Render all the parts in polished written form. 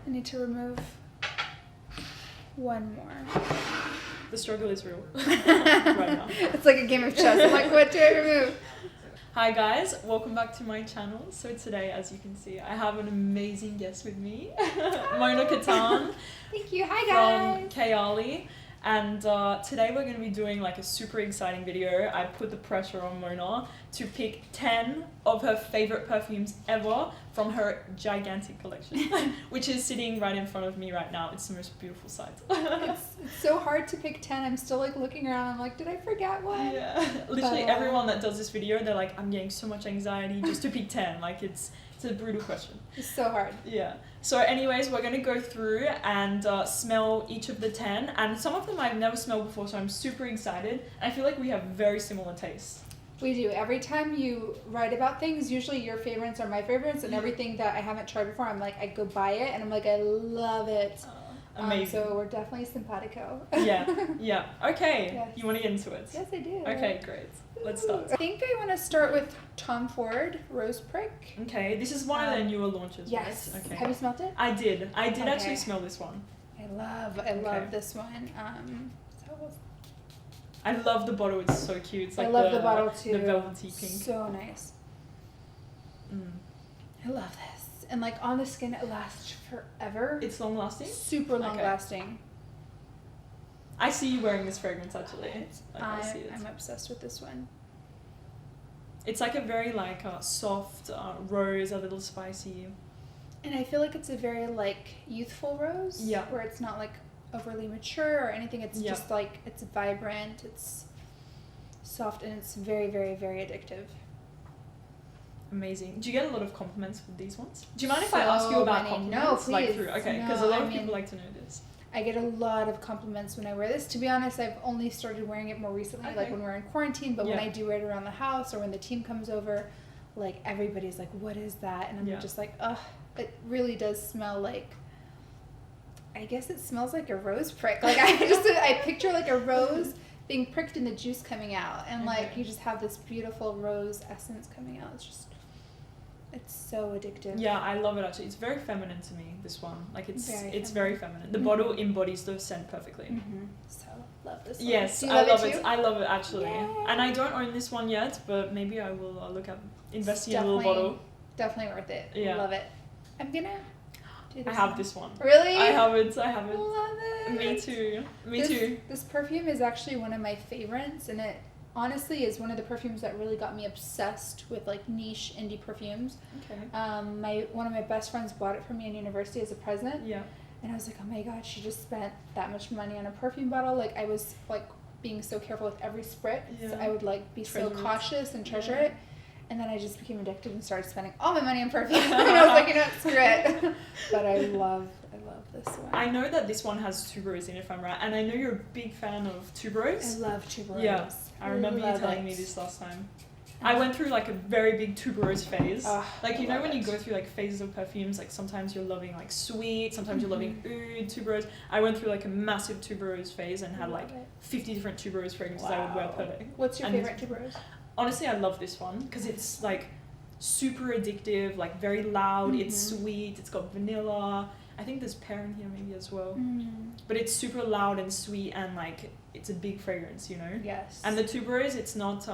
I need to remove one more. The struggle is real right now. It's like a game of chess. I'm like, what do I remove? Hi guys, welcome back to my channel. So today, as you can see, I have an amazing guest with me, Mona Kattan. Thank you. Hi guys. From Kayali. And today we're going to be doing like a super exciting video. I put the pressure on Mona to pick 10 of her favorite perfumes ever from her gigantic collection, which is sitting right in front of me right now. It's the most beautiful sight. It's so hard to pick 10. I'm still like looking around. I'm like, did I forget one? Yeah, literally everyone that does this video, they're like, I'm getting so much anxiety just to pick 10. Like it's a brutal question. It's so hard. Yeah. So anyways, we're going to go through and smell each of the 10. And some of them I've never smelled before, so I'm super excited. I feel like we have very similar tastes. We do. Every time you write about things, usually your favorites are my favorites, and everything that I haven't tried before, I'm like, I go buy it, and I'm like, I love it. Amazing. So we're definitely simpatico. Yeah. Okay. Yes. You want to get into it? Yes, I do. Okay, great. Let's start. I think I want to start with Tom Ford Rose Prick. Okay, this is one of their newer launches, yes. right? Okay. Have you smelled it? I did actually smell this one. I love this one. I love the bottle, it's so cute. It's like I love the bottle too. The velvety pink. So nice. I love this. And like on the skin, it lasts forever. It's long lasting? Super long lasting. I see you wearing this fragrance actually. I see it. I'm obsessed with this one. It's like a very like soft rose, a little spicy. And I feel like it's a very like youthful rose. Yeah. Where it's not like overly mature or anything. It's just like, it's vibrant, it's soft, and it's very, very, very addictive. Amazing. Do you get a lot of compliments with these ones? Do you mind if I ask you about compliments? No, please. Okay, because a lot of people like to know this. I get a lot of compliments when I wear this. To be honest, I've only started wearing it more recently, like when we're in quarantine, but when I do wear it around the house or when the team comes over, like everybody's like, what is that? And I'm just like, ugh, it really does smell like, I guess it smells like a rose prick. Like I picture like a rose being pricked and the juice coming out, and like you just have this beautiful rose essence coming out. It's so addictive. Yeah, I love it actually. It's very feminine to me, this one. Like it's very feminine. The bottle embodies the scent perfectly. So love this one. Yes, I love it. I love it actually. Yay. And I don't own this one yet, but maybe I will look up investing in a little bottle. Definitely worth it. Yeah. Love it. I'm gonna I have this one. Really? I have it. Love it. Me too. Me too. This perfume is actually one of my favorites, and it honestly is one of the perfumes that really got me obsessed with like niche indie perfumes. Okay. One of my best friends bought it for me in university as a present. Yeah. And I was like, oh my god, she just spent that much money on a perfume bottle. Like I was like being so careful with every spritz. Yeah. I would like be so cautious and treasure it. And then I just became addicted and started spending all my money on perfume. And I was like, you know what, screw it. But I love this one. I know that this one has tuberose in it, if I'm right. And I know you're a big fan of tuberose. I love tuberose. Yeah, I remember you telling me this last time. I went through like a very big tuberose phase. Like, you know when you go through like phases of perfumes, like sometimes you're loving like sweet, sometimes you're loving oud, tuberose. I went through like a massive tuberose phase and had like 50 different tuberose fragrances I would wear per day. What's your favorite tuberose? Honestly, I love this one because it's like super addictive, like very loud, it's sweet, it's got vanilla. I think there's pear in here maybe as well. But it's super loud and sweet, and like it's a big fragrance, you know? Yes. And the tuberose, it's not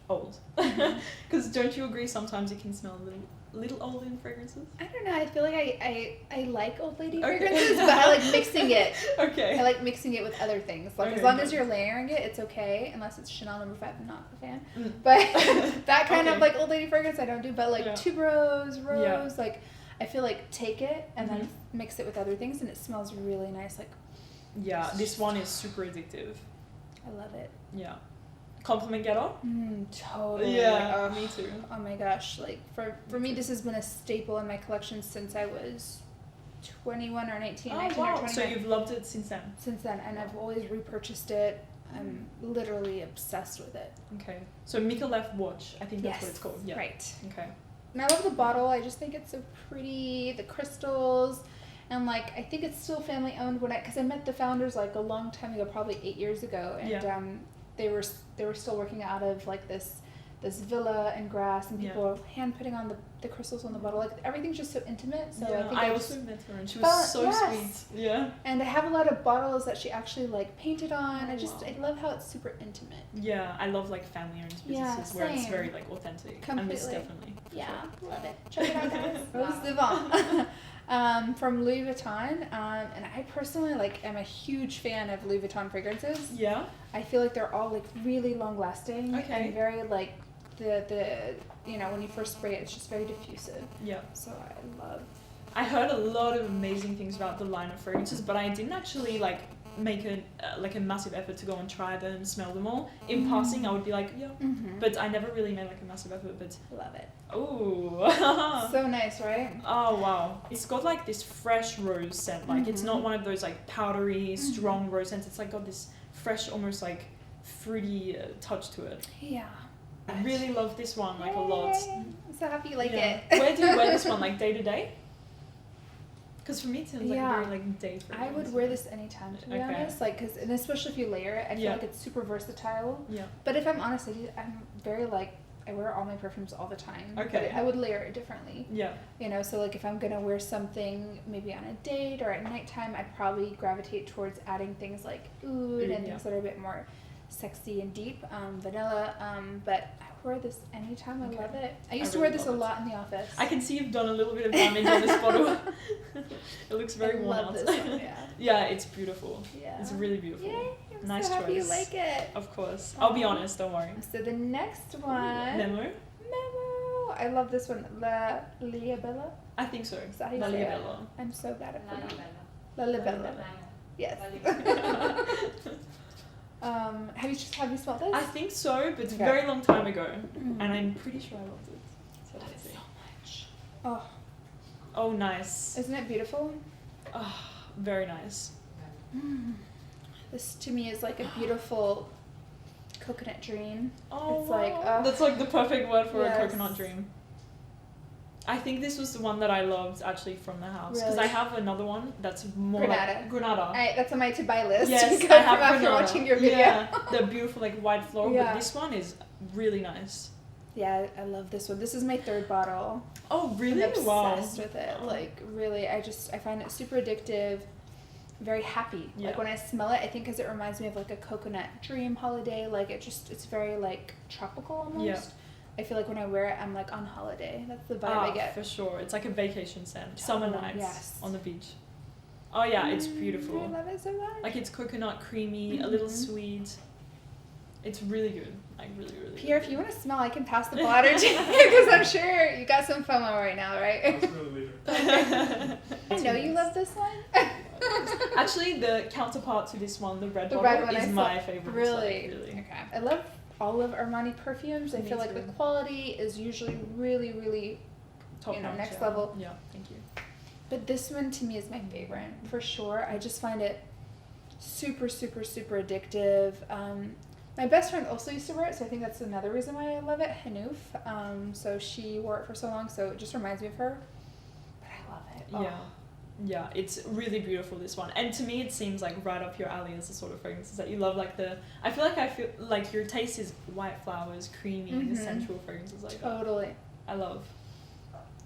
old. Because don't you agree sometimes it can smell a little old in fragrances? I don't know. I feel like I like old lady fragrances, but I like mixing it. Okay. I like mixing it with other things. Like as long as you're layering it, it's okay. Unless it's Chanel No. 5, I'm not a fan. But that kind of like old lady fragrance I don't do. But like tuberose, rose, like I feel like take it and then mix it with other things, and it smells really nice. Like this one is super addictive. I love it. Yeah. Compliment getter? Totally. Yeah, me too. Oh my gosh, like for me this has been a staple in my collection since I was 21 or 19 or 21. So you've loved it since then? Since then, and I've always repurchased it. I'm literally obsessed with it. Okay. So Michelef Watch, I think that's what it's called. Yeah. Right. Okay. And I love the bottle. I just think it's so pretty, the crystals. And like I think it's still family owned because I met the founders like a long time ago, probably 8 years ago, and they were still working out of like this this villa and grass, and people are hand putting on the crystals on the bottle. Like everything's just so intimate. So I think I also met her and she was so sweet. Yeah. And I have a lot of bottles that she actually like painted on. I love how it's super intimate. Yeah, I love like family-owned businesses where it's very like authentic. Completely. And this definitely. Yeah, love it. Check it out, guys. Rose Devant. From Louis Vuitton, and I personally like am a huge fan of Louis Vuitton fragrances. Yeah. I feel like they're all like really long lasting and very like the when you first spray it, it's just very diffusive. Yeah. So I heard a lot of amazing things about the line of fragrances, but I didn't actually like make a massive effort to go and try them and smell them all. In passing, I would be like, but I never really made like a massive effort. But love it. Oh, so nice, right? Oh wow, it's got like this fresh rose scent. Like it's not one of those like powdery, strong rose scents. It's like got this fresh, almost like fruity touch to it. Yeah. I really love this one like a lot. I'm so happy you like it. Where do you wear this one? Like day to day? Because for me it sounds like very like day fragrance. I would wear this anytime, to be honest. Like, and especially if you layer it, I feel like it's super versatile. Yeah. But if I'm honest, I'm very like, I wear all my perfumes all the time. Okay. But I would layer it differently. Yeah. So like if I'm gonna wear something maybe on a date or at nighttime, I'd probably gravitate towards adding things like oud and things that are a bit more sexy and deep, vanilla. But I wear this anytime. I love it. I used to wear this a lot in the office. I can see you've done a little bit of damage on this bottle. It looks very worn out. This one, yeah, it's beautiful. Yeah. It's really beautiful. Yay, I'm nice so happy choice. You like it. Of course. I'll be honest, don't worry. So the next one. Memo. I love this one. La Liabella? I think so. Is that how you say it? I'm so bad at pronouncing. La Liabella. Yes. Have you smelled this? I think so, but it's a very long time ago, and I'm pretty sure I loved it. So that's so much. Oh, nice. Isn't it beautiful? Oh, very nice. This to me is like a beautiful coconut dream. Oh, it's like that's like the perfect word for a coconut dream. I think this was the one that I loved actually from the house because I have another one that's more Granada. That's on my to buy list. Yes, I have after watching your video. Yeah, the beautiful like white floral, but this one is really nice. Yeah, I love this one. This is my third bottle. Oh, really? I'm obsessed with it. Like really, I find it super addictive. Very happy. Yeah. Like when I smell it, I think because it reminds me of like a coconut dream holiday. Like it's very like tropical almost. Yeah. I feel like when I wear it, I'm like on holiday. That's the vibe I get. For sure. It's like a vacation scent. Summer nights on the beach. Oh yeah, it's beautiful. I love it so much. Like it's coconut creamy, a little sweet. It's really good. Like really, really Pierre, if you want to smell, I can pass the bladder to you because I'm sure you got some FOMO right now, right? I know you love this one. Actually, the counterpart to this one, the red one is my favorite. Really? Okay. I love all of Armani perfumes. I feel like the quality is usually really, really top next level. Yeah, thank you. But this one to me is my favorite for sure. I just find it super, super, super addictive. My best friend also used to wear it, so I think that's another reason why I love it. Hanouf. So she wore it for so long, so it just reminds me of her. But I love it. Yeah. Yeah, it's really beautiful, this one. And to me, it seems like right up your alley as the sort of fragrances that you love. Like I feel like your taste is white flowers, creamy, sensual fragrances like that. Totally. I love.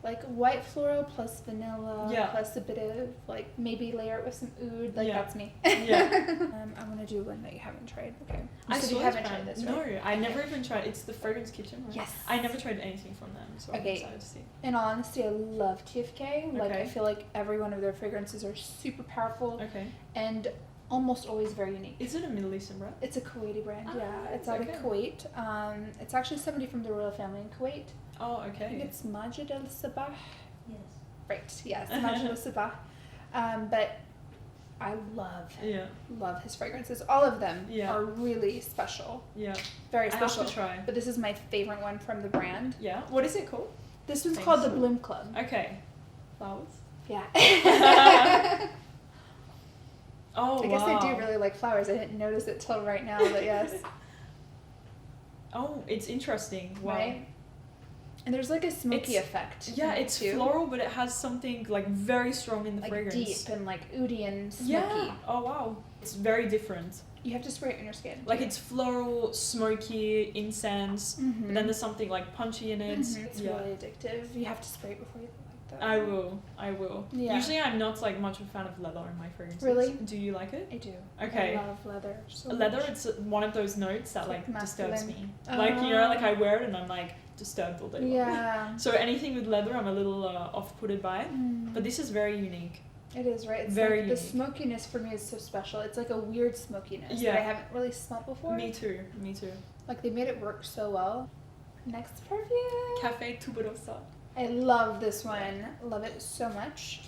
Like white floral plus vanilla plus a bit of like maybe layer it with some oud. Like that's me. Yeah. I want to do one that you haven't tried. Okay. You haven't tried this, right? No, I never even tried. It's the Fragrance Kitchen, right? Yes. I never tried anything from them, so I'm excited to see. In all honesty, I love TFK. Like I feel like every one of their fragrances are super powerful. Okay. And almost always very unique. Is it a Middle Eastern brand? It's a Kuwaiti brand. It's out of Kuwait. It's actually somebody from the royal family in Kuwait. Oh, okay. I think it's Majid Al Sabah. Yes. Right. Yes, Majid Al Sabah. But I love his fragrances. All of them are really special. Yeah. Very special. I have to try. But this is my favorite one from the brand. Yeah. What is it called? This one's called the Bloom Club. Okay. Flowers? Yeah. Oh, I guess I do really like flowers. I didn't notice it till right now, but yes. Oh, it's interesting. Wow. Right? And there's like a smoky effect. Yeah, it's too. floral, but it has something like very strong in the like fragrance. Deep and like oody and smoky. Yeah. Oh wow. It's very different. You have to spray it on your skin. Like it's floral, smoky, incense, but then there's something like punchy in it. It's really addictive. You have to spray it before you like that. I will. Yeah. Usually I'm not like much of a fan of leather in my fragrances. Really? Do you like it? I do. Okay. I love leather so leather, much. it's one of those notes that like disturbs me. Oh. Like, you know, like I wear it and I'm like disturbed all day long. Yeah. So anything with leather I'm a little off-putted by. But this is very unique. It is, right? It's very like the smokiness for me is so special. It's like a weird smokiness that I haven't really smelled before. Me too. Like they made it work so well. Next perfume. Cafe Tuberosa. I love this one. Love it so much.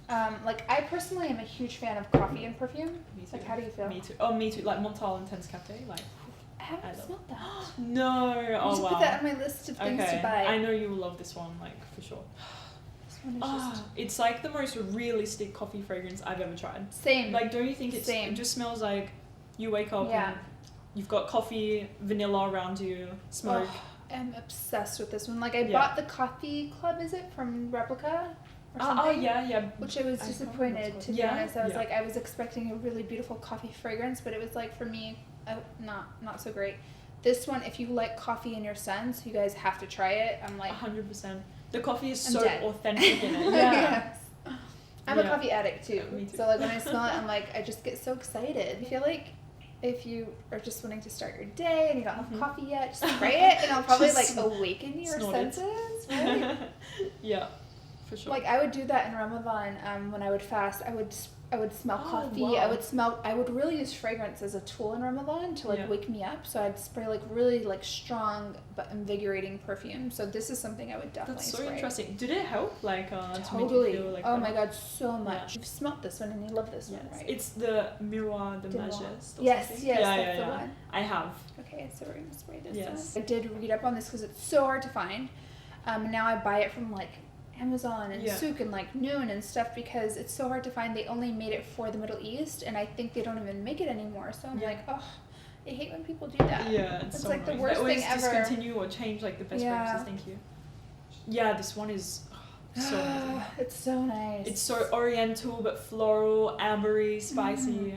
Like I personally am a huge fan of coffee and perfume. Me too. Like how do you feel? Me too. Oh, me too. Like Montal Intense Cafe. Like I haven't smelled that. No. I just put that on my list of things to buy. I know you will love this one, like for sure. It's like the most realistic coffee fragrance I've ever tried. Same. Like, don't you think it just smells like you wake up and you've got coffee, vanilla around you, smoke. I'm obsessed with this one. Like I bought the Coffee Club, is it, from Replica or something? Yeah. Which I was disappointed, to be honest. I was like, I was expecting a really beautiful coffee fragrance, but it was like, for me, not so great. This one, if you like coffee in your scents, you guys have to try it. I'm like 100%. The coffee is so dead. authentic in it. Yeah. Yes. I'm a coffee addict too. Me too. So like when I smell it, I'm like, I just get so excited. I feel like if you are just wanting to start your day and you don't have coffee yet, just spray it and it'll probably like awaken your senses, right? Yeah, for sure. Like I would do that in Ramadan when I would fast. I would smell coffee. Wow. I would really use fragrance as a tool in Ramadan to like wake me up. So I'd spray like really like strong but invigorating perfume. So this is something I would definitely spray. That's so interesting. Did it help? Like totally. To make you feel like my god, so much. You've smelt this one and you love this one, right? It's the Miroir de Majesté. Yes, that's the one. I have. Okay, so we're gonna spray this one. I did read up on this because it's so hard to find. Now I buy it from like Amazon and Souk and like Noon and stuff because it's so hard to find. They only made it for the Middle East and I think they don't even make it anymore. So I'm like, I hate when people do that. Yeah, it's so like annoying. the worst thing ever. Discontinue or change like the best fragrances. Thank you. Yeah, this one is so amazing. It's so nice. It's so oriental but floral, ambery, spicy.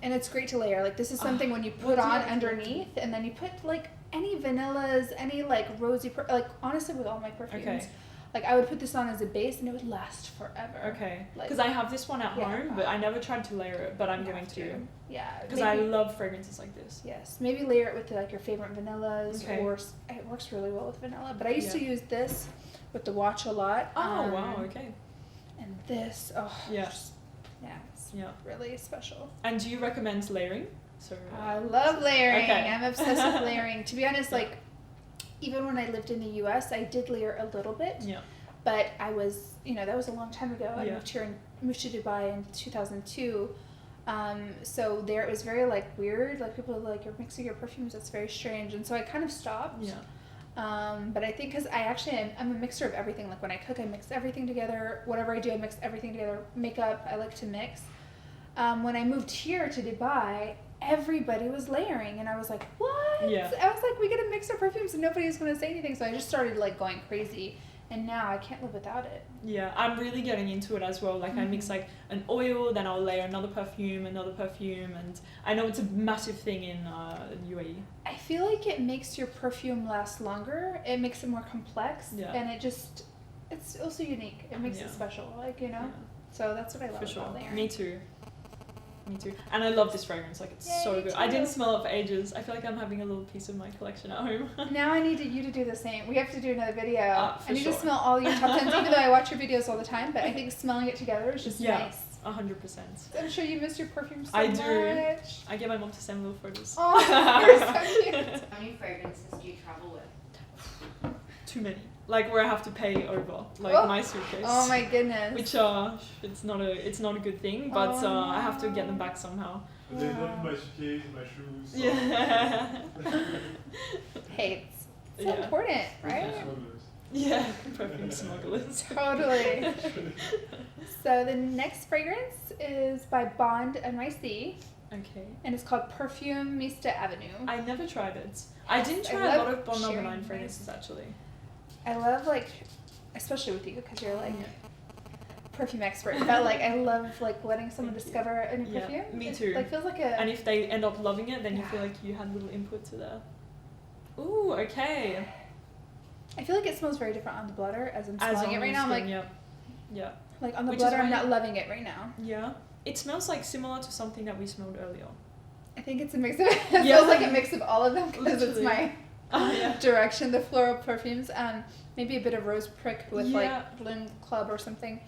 And it's great to layer. Like this is something when you put on underneath and then you put like any vanillas, any like rosy, like honestly with all my perfumes. Like I would put this on as a base and it would last forever. Okay. Because I have this one at home, but I never tried to layer it, but I'm going to. Yeah. Because I love fragrances like this. Yes. Maybe layer it with like your favorite vanillas or it works really well with vanilla. But I used to use this with the watch a lot. Oh, wow. Okay. And this, it's really special. And do you recommend layering? So I love layering. I'm obsessed with layering. To be honest, like even when I lived in the US, I did layer a little bit. Yeah. But I was, that was a long time ago. I moved to Dubai in 2002. So there it was very like weird. Like people were like, you're mixing your perfumes. That's very strange. And so I kind of stopped. Yeah. But I think because I'm a mixer of everything. Like when I cook, I mix everything together. Whatever I do, I mix everything together. Makeup, I like to mix. When I moved here to Dubai, everybody was layering and I was like, what? Yeah. I was like, we get to mix our perfumes and nobody's going to say anything. So I just started like going crazy and now I can't live without it. Yeah, I'm really getting into it as well. Like I mix like an oil, then I'll layer another perfume, and I know it's a massive thing in UAE. I feel like it makes your perfume last longer. It makes it more complex and it's also unique. It makes it special, So that's what I love about layering. Me too. And I love this fragrance. Like it's so good. I didn't smell it for ages. I feel like I'm having a little piece of my collection at home. Now I need you to do the same. We have to do another video. I need to smell all your top 10s, even though I watch your videos all the time, but I think smelling it together is just nice. 100%. I'm sure you miss your perfume so much. much. I do. I get my mom to send little photos. Oh, you're so cute. How many fragrances do you travel with? Too many. Like where I have to pay over, like my suitcase. Oh my goodness. Which it's not a good thing, but I have to get them back somehow. They love my suitcase, my shoes. So. Yeah. Hey, it's so important, right? Yeah, perfume smugglers. Totally. So the next fragrance is by Bond NYC. Okay. And it's called Perfume Mista Avenue. I never tried it. I didn't try a lot of Bond No. 9 fragrances actually. I love like, especially with you because you're like perfume expert, but like I love like letting someone discover a new perfume. Me too. Like feels like a. And if they end up loving it, then you feel like you had little input to that. Ooh, okay. I feel like it smells very different on the blotter as I'm smelling it right now. I'm like, yeah. Like on the blotter, I'm not loving it right now. Yeah. It smells like similar to something that we smelled earlier. I think it's a mix of. It feels like a mix of all of them because it's my direction. The floral perfumes, maybe a bit of rose prick with like Bloom Club or something.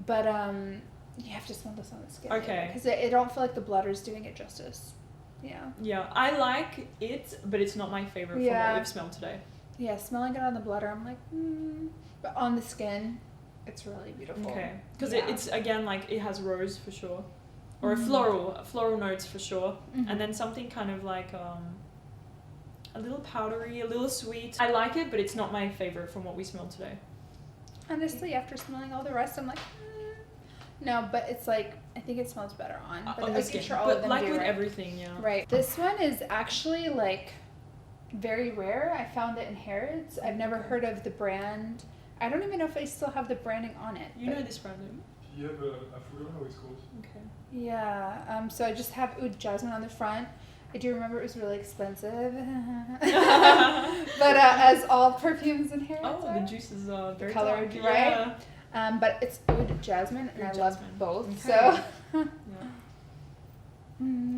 But you have to smell this on the skin. Okay. Because I don't feel like the blotter's doing it justice. Yeah. Yeah, I like it, but it's not my favorite from what we've smelled today. Yeah, smelling it on the blotter, I'm like, but on the skin, it's really beautiful. Okay. Because it's again like it has rose for sure, or floral notes for sure, and then something kind of like a little powdery, a little sweet. I like it, but it's not my favorite from what we smelled today. Honestly, after smelling all the rest, I'm like, no, but it's like, I think it smells better on. But on the skin. Sure all but of them like do, with right? everything, yeah. Right. This one is actually like very rare. I found it in Harrods. I've never heard of the brand. I don't even know if they still have the branding on it. You know this brand, don't you? Yeah, but I forgot how it's called. Okay. Yeah. So I just have Oud Jasmine on the front. I do remember it was really expensive. But as all perfumes in Harrods the juices are very colored, dark. right? Yeah. But it's Oud Jasmine, and Oud I love Jasmine. both. Okay. So.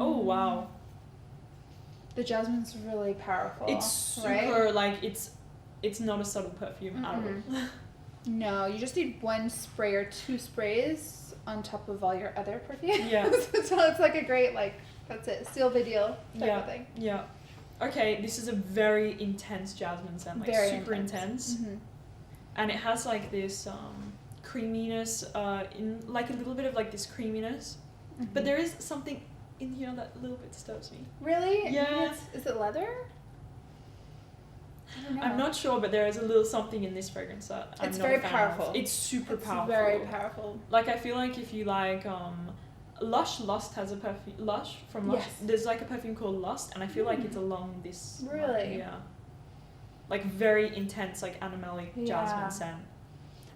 Oh wow. The jasmine's really powerful. It's super like it's not a subtle perfume at all. No, you just need one spray or two sprays on top of all your other perfumes. Yeah. So it's like a great that's it, seal the deal type of thing. Yeah. Okay, this is a very intense jasmine scent, like Very super intense. And it has like this creaminess in like a little bit of like this creaminess. But there is something in here that a little bit disturbs me. Really? Yeah. Is it leather? I don't know. I'm not sure, but there is a little something in this fragrance that I'm it's not very a fan powerful. of. It's super powerful. It's very powerful. Like I feel like if you like Lush has a perfume. Lush from Lush. Yes. There's like a perfume called Lust, and I feel like it's along this. Really? Yeah. Like very intense, like animalic jasmine scent.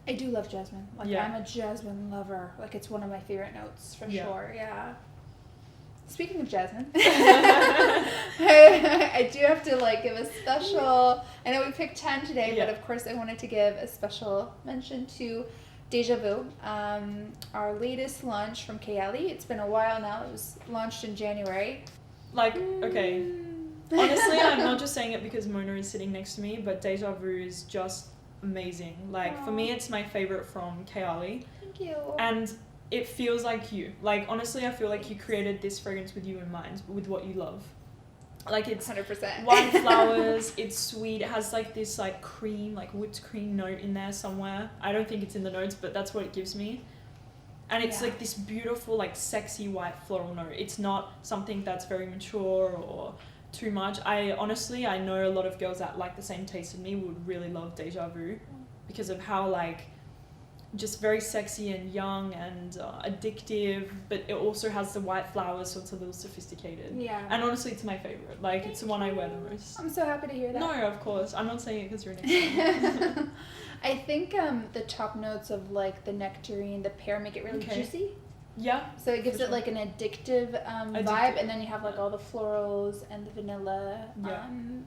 I do love jasmine. Like Yeah. I'm a jasmine lover. Like it's one of my favorite notes for sure. Yeah. Speaking of jasmine, I do have to give a special. I know we picked 10 today, but of course I wanted to give a special mention to Deja Vu, our latest launch from Kayali. It's been a while now. It was launched in January. Okay. Honestly, I'm not just saying it because Mona is sitting next to me, but Deja Vu is just amazing. For me, it's my favorite from Kayali. Thank you. And it feels like you. Honestly, I feel like you created this fragrance with you in mind, with what you love. It's 100%. white flowers, it's sweet, it has this cream, whipped cream note in there somewhere. I don't think it's in the notes, but that's what it gives me. And it's this beautiful, sexy white floral note. It's not something that's very mature or too much. I know a lot of girls that like the same taste as me would really love Deja Vu because of how just very sexy and young and addictive, but it also has the white flowers, so it's a little sophisticated. Yeah. And honestly, it's my favorite. It's the one I wear the most. I'm so happy to hear that. No, of course. I'm not saying it because you're next to me. I think the top notes of the nectarine, the pear make it really juicy. Yeah. So it gives it an addictive vibe, and then you have all the florals and the vanilla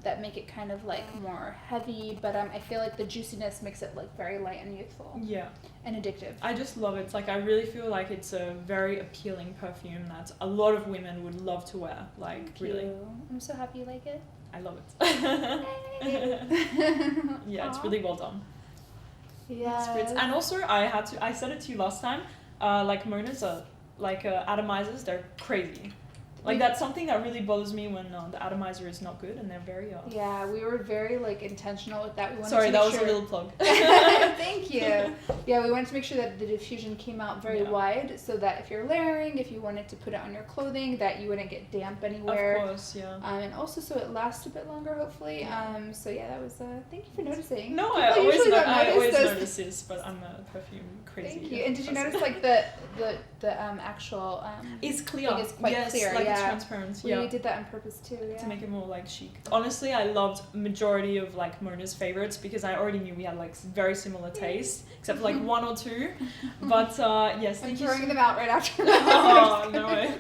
that make it kind of more heavy. But I feel the juiciness makes it very light and youthful. Yeah. And addictive. I just love it. I really feel like it's a very appealing perfume that a lot of women would love to wear. Thank really. you. I'm so happy you like it. I love it. Yeah, it's really well done. Yeah. And also, I said it to you last time. Mona's atomizers, they're crazy. That's something that really bothers me when the atomizer is not good and they're very Yeah, we were very intentional with that. We wanted Sorry, to that make was a little plug. Thank you. Yeah, we wanted to make sure that the diffusion came out very wide, so that if you're layering, if you wanted to put it on your clothing, that you wouldn't get damp anywhere. Of course, yeah. And also so it lasts a bit longer, hopefully. So yeah, that was. Thank you for noticing. No, People I always those. notice this, but I'm a perfume crazy. Thank you. And did you notice like the actual it's clear. thing is quite clear. Like it's transparent. We did that on purpose too. Yeah. To make it more like chic. Honestly, I loved majority of like Mona's favorites because I already knew we had like very similar tastes, except for like one or two. But yes, I'm throwing them out right after. Oh no way.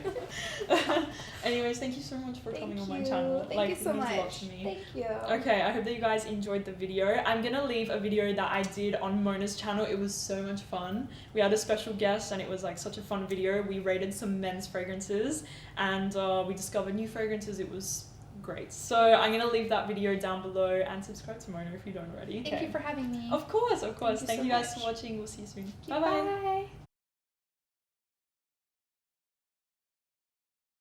Anyways, thank you so much for coming on my channel. Thank you so it means much. a lot to me. Thank you. Okay, I hope that you guys enjoyed the video. I'm gonna leave a video that I did on Mona's channel. It was so much fun. We had a special guest and it was like such a fun video. We rated some men's fragrances and we discovered new fragrances. It was great. So I'm gonna leave that video down below and subscribe to Mona if you don't already. Thank you for having me. Of course. Thank you so guys much. for watching. We'll see you soon. Bye bye.